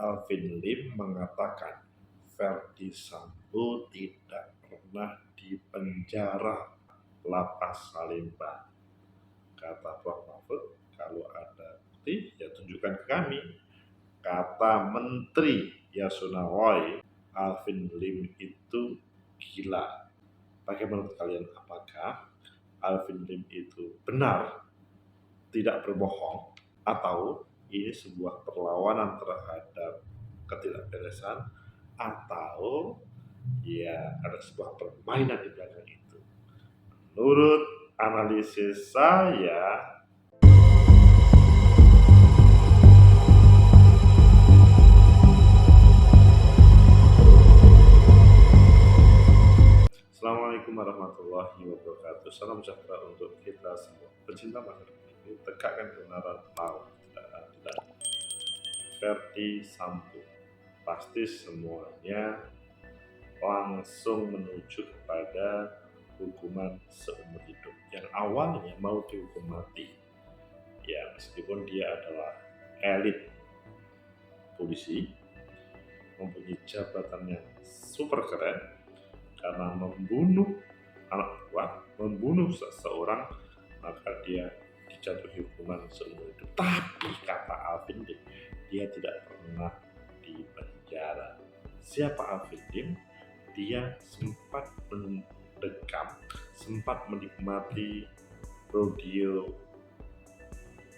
Alvin Lim mengatakan Verdi Sambo tidak pernah dipenjara lapas Salemba. Kata Prof. Mahfud, kalau ada bukti ya tunjukkan ke kami. Kata Menteri Yasona Roy, Alvin Lim itu gila. Bagaimana menurut kalian? Apakah Alvin Lim itu benar tidak berbohong, atau ini sebuah perlawanan terhadap ketidakberesan, atau ya ada sebuah permainan di belakang itu? Menurut analisis saya, Assalamualaikum warahmatullahi wabarakatuh. Salam sejahtera untuk kita semua. Pecinta masyarakat ini, tegakkan kebenaran, lawan tidak. Verdi Sambo, pasti semuanya langsung menuju kepada hukuman seumur hidup. Yang awalnya mau dihukum mati, ya meskipun dia adalah elit polisi, mempunyai jabatan yang super keren, karena membunuh anak buah, membunuh seseorang, maka dia dijatuhi hukuman seumur hidup. Tapi kata Alvin Lim, dia tidak pernah dipenjara. Siapa Alvin Lim? Dia sempat mendekam, sempat menikmati rodeo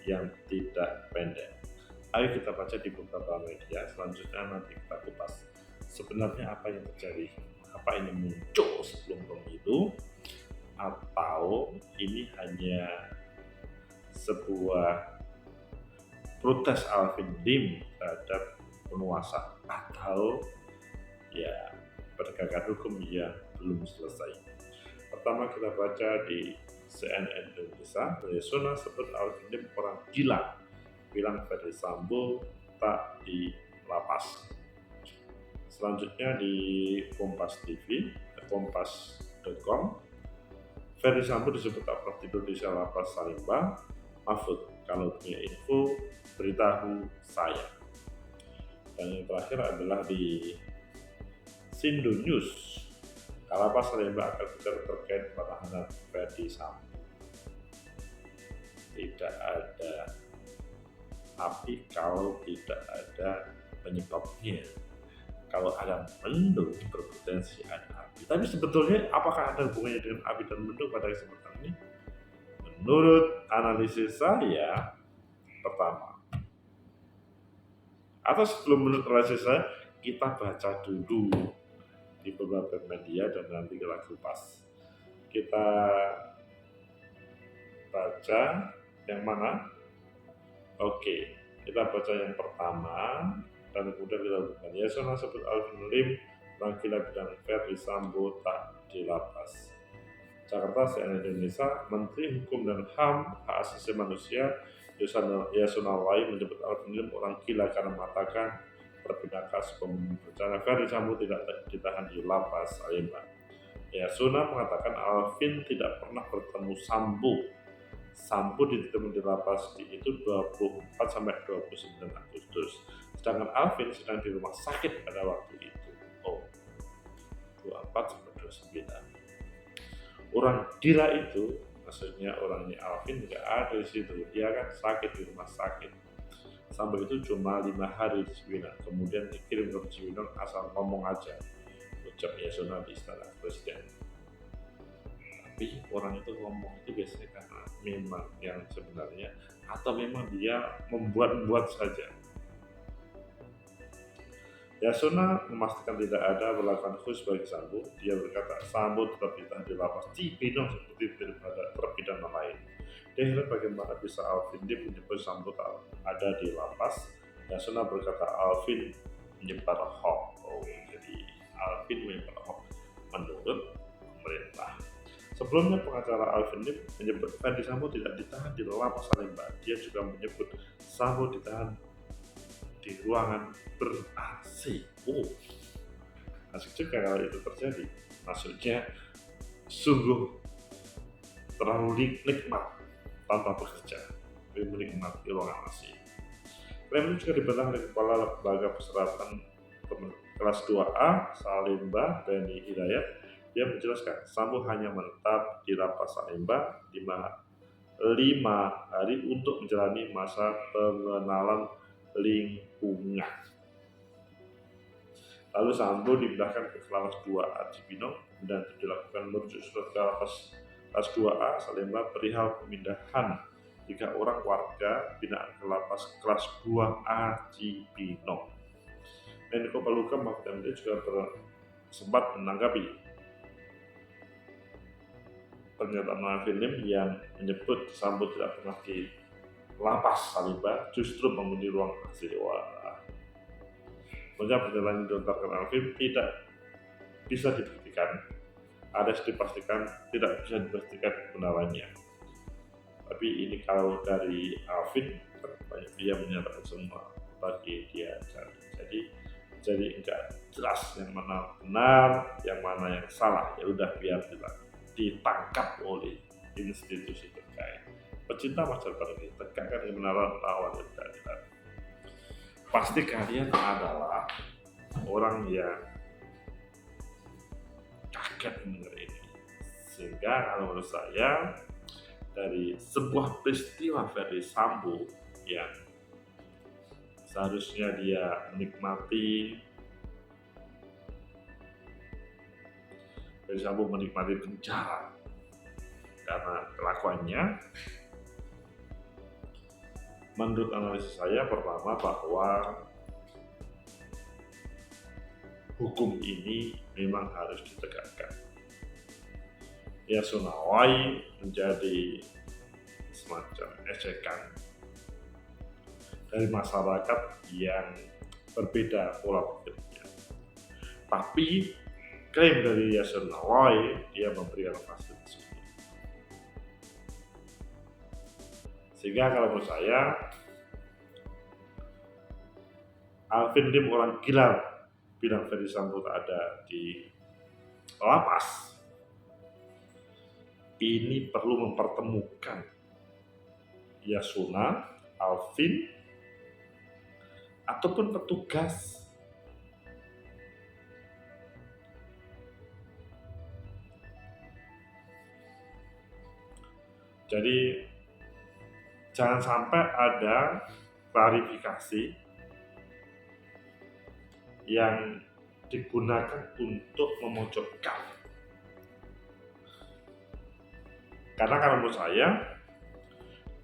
yang tidak pendek. Ayo kita baca di beberapa media, selanjutnya nanti kita kupas sebenarnya apa yang terjadi. Apa ini muncul sebelum pemilu, atau ini hanya sebuah protes Alvin Lim terhadap penguasa, atau ya penegakan hukum yang belum selesai. Pertama kita baca di CNN Indonesia, Yasona sebut Alvin Lim orang gila, bilang Verdi Sambo tak di lapas. Selanjutnya di Kompas TV, kompas.com, Verdi Sambo disebut tak pernah tidur di sel lapas Salemba. Mahfud, kalau punya info beritahu saya. Dan yang terakhir adalah di Sindo News, Kalapas Salemba akan bicara terkait penahanan Verdi Sambo. Tidak ada api kalau tidak ada penyebabnya. Kalau ada mendung berpotensi ada api. Tapi sebetulnya apakah ada hubungannya dengan api dan mendung pada kesempatan ini? Menurut analisis saya, pertama, atau sebelum menurut analisis saya, kita baca dulu di beberapa media dan nanti kita kupas. Kita baca yang mana? Oke, kita baca yang pertama dan kemudian kita bukan. Yasona sebut Alvin Lim gila bilang Verdi Sambo tak di lapas. Jakarta, CNN Indonesia, Menteri Hukum dan HAM Hak Asasi Manusia Yasona Wai menyebut Alvin Lim orang gila karena mengatakan terpidana kasus pembunuhan berencana. Verdi Sambo tidak ditahan di lapas Salemba. Yasona mengatakan Alvin tidak pernah bertemu Sambo. Sambo ditemui di lapas itu 24 sampai 29 Agustus. Sedangkan Alvin sedang di rumah sakit pada waktu itu. 24 sampai 29. Orang gila itu, maksudnya orangnya Alvin tidak ada di situ. Dia kan sakit di rumah sakit. Sambo itu cuma 5 hari di Cibinong. Kemudian dikirim ke Cibinong asal ngomong aja. Ucap Yasona di istana presiden. Tapi orang itu ngomong itu biasanya karena memang yang sebenarnya, atau memang dia membuat-buat saja. Yasona memastikan tidak ada perlakuan khusus bagi Sambo. Dia berkata Sambo tetap ditahan di lapas Cibinong seperti daripada terpidana lain. Dia heran bagaimana bisa Alvin Lim menyebut Sambo tak ada di lapas. Yasona berkata Alvin menyebar hoax. Jadi Alvin menyebar hoax menurut pemerintah. Sebelumnya pengacara Alvin Lim menyebut Verdi Sambo tidak ditahan di lapas Salemba. Dia juga menyebut Sambo ditahan di ruangan ber-AC. Asik juga kalau itu terjadi. Maksudnya sungguh terlalu nikmat tanpa bekerja, menikmati ruangan AC. Klaim itu juga dibantah oleh Kepala Lembaga Perseratan kelas 2A Salemba, Beni Hidayat. Dia menjelaskan, Sambo hanya menetap di lapas Salemba 5 hari untuk menjalani masa pengenalan lingkungan. Lalu Sambo dipindahkan ke kelas 2A Cibinong dan dilakukan merujuk surat ke lapas kelas 2A Salemba perihal pemindahan 3 orang warga binaan ke lapas kelas 2A Cibinong. Menko Polhukam Mahfud MD juga sempat menanggapi pernyataan Alvin Lim yang menyebut Sambo tidak pernah di lapas Salemba, justru menghuni ruang aksi. Menjawab pernyataan yang dilontarkan Alvin tidak bisa dibuktikan, ada dipastikan tidak bisa dipastikan kebenarannya. Tapi ini kalau dari Alvin, dia menyatakan semua bagi dia jadi enggak jelas yang mana benar, yang mana yang salah. Ya udah biar ditangkap oleh institusi terkait. Pecinta masyarakat ini tegakkan kebenaran lawan keadilan. Pasti kalian adalah orang yang kaget mendengar ini. Sehingga kalau menurut saya dari sebuah peristiwa Ferdy Sambo yang seharusnya dia menikmati penjara karena kelakuannya. Menurut analisis saya, pertama bahwa hukum ini memang harus ditegakkan. Yasona Wai menjadi semacam ejekan dari masyarakat yang berbeda pola pikirnya. Tapi klaim dari Yasona Wai, dia memberikan fasilitas. Sehingga kalau menurut saya, Alvin Lim orang gila bilang Ferdy Sambo tak ada di lapas. Ini perlu mempertemukan Yasona, Alvin, ataupun petugas. Jadi jangan sampai ada klarifikasi yang digunakan untuk memojokkan. Karena kalau menurut saya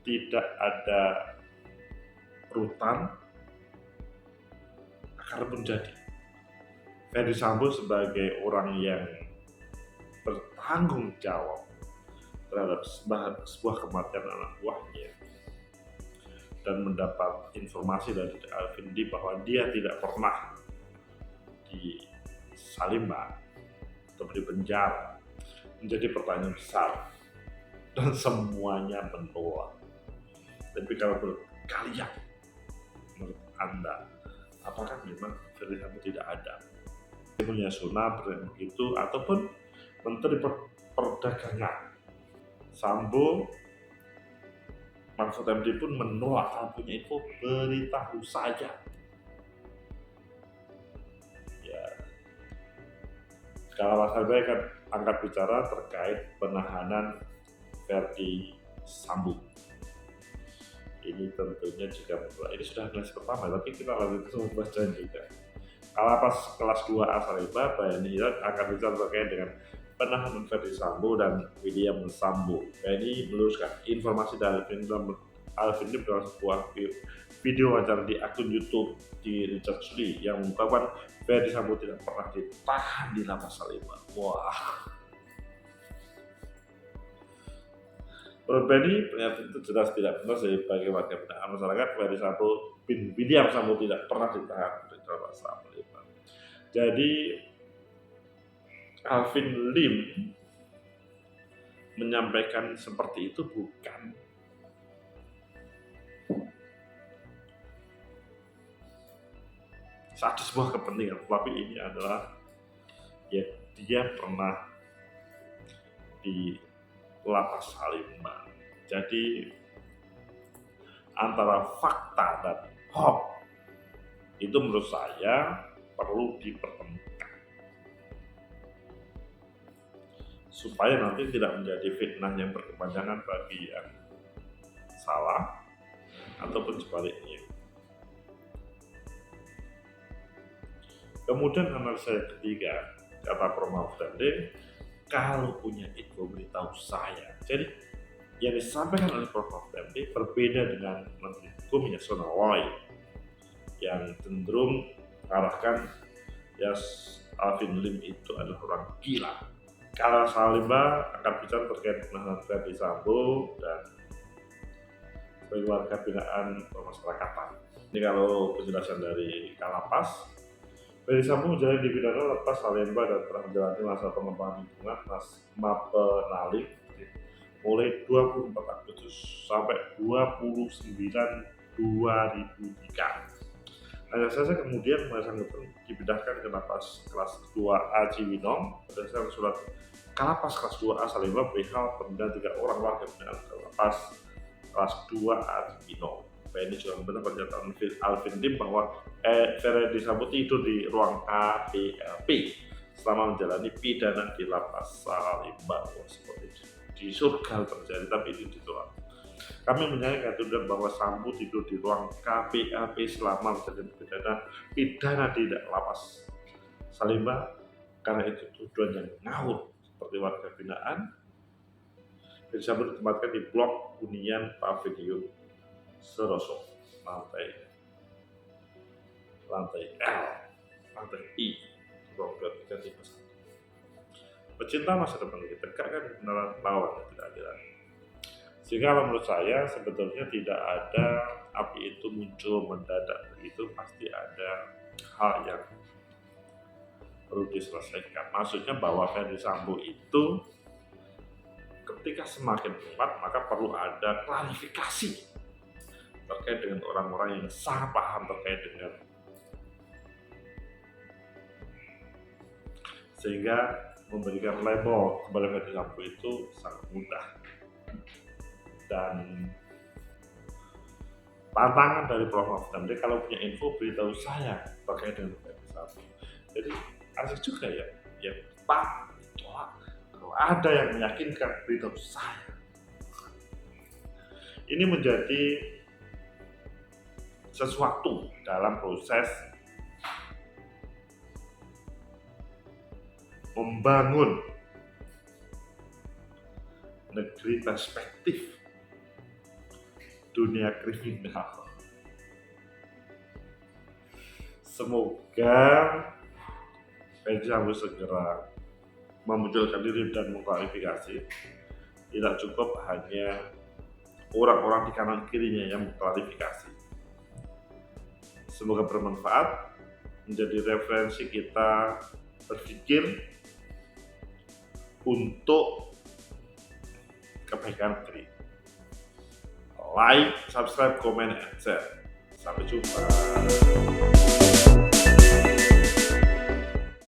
tidak ada rutan akar pun jadi. Ferdy Sambo sebagai orang yang bertanggung jawab terhadap sebuah kematian anak buahnya dan mendapat informasi dari Alvin Lim bahwa dia tidak pernah di Salemba atau di penjara, menjadi pertanyaan besar dan semuanya menolak. Tapi kalau menurut kalian, menurut Anda, apakah memang Ferdy Sambo tidak ada? Punya Yasona begitu ataupun Menteri Perdagangan Sambo, Mahfud MD pun menolak. Kalau punya info beritahu saja. Ya, kalau Mas Albe akan angkat bicara terkait penahanan Ferdy Sambo. Ini tentunya juga ini sudah kelas pertama, tapi kita lanjut ke pembacaan juga. Kalau pas kelas 2A Salemba, Beni Hidayat akan bicara terkait dengan penahanan Ferdy Sambo dan William Sambo. Beni meluruskan informasi dari Alvin Lim dalam sebuah video wawancara di akun YouTube di Richard Lee yang mengungkapkan Ferdy Sambo tidak pernah ditahan di lapas Salemba. Wah. Menurut Beni, pernyataan itu jelas tidak benar sebagai warga binaan masyarakat. Ferdy Sambo bin William Sambo tidak pernah ditahan di lapas Salemba. Jadi Alvin Lim menyampaikan seperti itu bukan satu sebuah kepentingan, tapi ini adalah ya dia pernah di lapas Salemba. Jadi antara fakta dan hoax. Itu menurut saya perlu dipertemukan supaya nanti tidak menjadi fitnah yang berkepanjangan bagi yang salah ataupun sebaliknya. Kemudian analisa yang ketiga, kata Prof. Mahfud MD, kalau punya info beritahu saya. Jadi yang disampaikan oleh Prof. Mahfud MD berbeda dengan Menteri Hukum Yasona Lawli yang cenderung mengarahkan Alvin Lim itu adalah orang gila. Kalau Salimba akan bicara terkait penahanan Verdi Sambo dan sebagai warga binaan pemasyarakatan. Ini kalau penjelasan dari Kalapas, Verdi Sambo menjalani dipidana lepas Salimba dan telah menjalani masa pengembangan lingkungan Mapenaling mulai 24 Agustus sampai 29 2003. Hanya saja kemudian masa dipindahkan ke lapas kelas 2A Cibinong berdasarkan surat Kalapas kelas 2A Salimba perihal pemindahan 3 orang warga binaan ke lapas kelas 2A Cibinong. Ini juga benar pernyataan Alvin Lim bahwa Verdi Sambo tidur di ruang KPLP selama menjalani pidana di lapas Salimba. Seperti di surga terjadi, tapi itu ditolak. Kami menyayangkan tudingan bahwa Sambo tidur di ruang KPLP selama menjalani pidana di lapas Salimba karena itu tuduhan yang ngawur seperti warga binaan. Verdi Sambo ditempatkan di blok hunian Pavilion Seroso, lantai L, lantai I, ruang 23 tipe 1. Pecinta masa depan kita tegakkan kebenaran lawan dan tidak adilan. Sehingga menurut saya sebetulnya tidak ada api itu muncul mendadak begitu, pasti ada hal yang perlu diselesaikan. Maksudnya bahwa Verdi Sambo itu ketika semakin kuat maka perlu ada klarifikasi terkait dengan orang-orang yang salah paham terkait dengan, sehingga memberikan label kepada Verdi Sambo itu sangat mudah. Dan tantangan dari Prof. Mahfud MD, kalau punya info beritahu saya terkait dengan Verdi Sambo. Jadi asik juga ya Pak, kalau ada yang meyakinkan beritahu saya. Ini menjadi sesuatu dalam proses membangun negeri perspektif dunia kriminal. Semoga Verdi Sambo segera memunculkan diri dan mengklarifikasi. Tidak cukup hanya orang-orang di kanan kirinya yang mengklarifikasi. Semoga bermanfaat, menjadi referensi kita berpikir untuk kebaikan negeri. Like, subscribe, comment, and share. Sampai jumpa.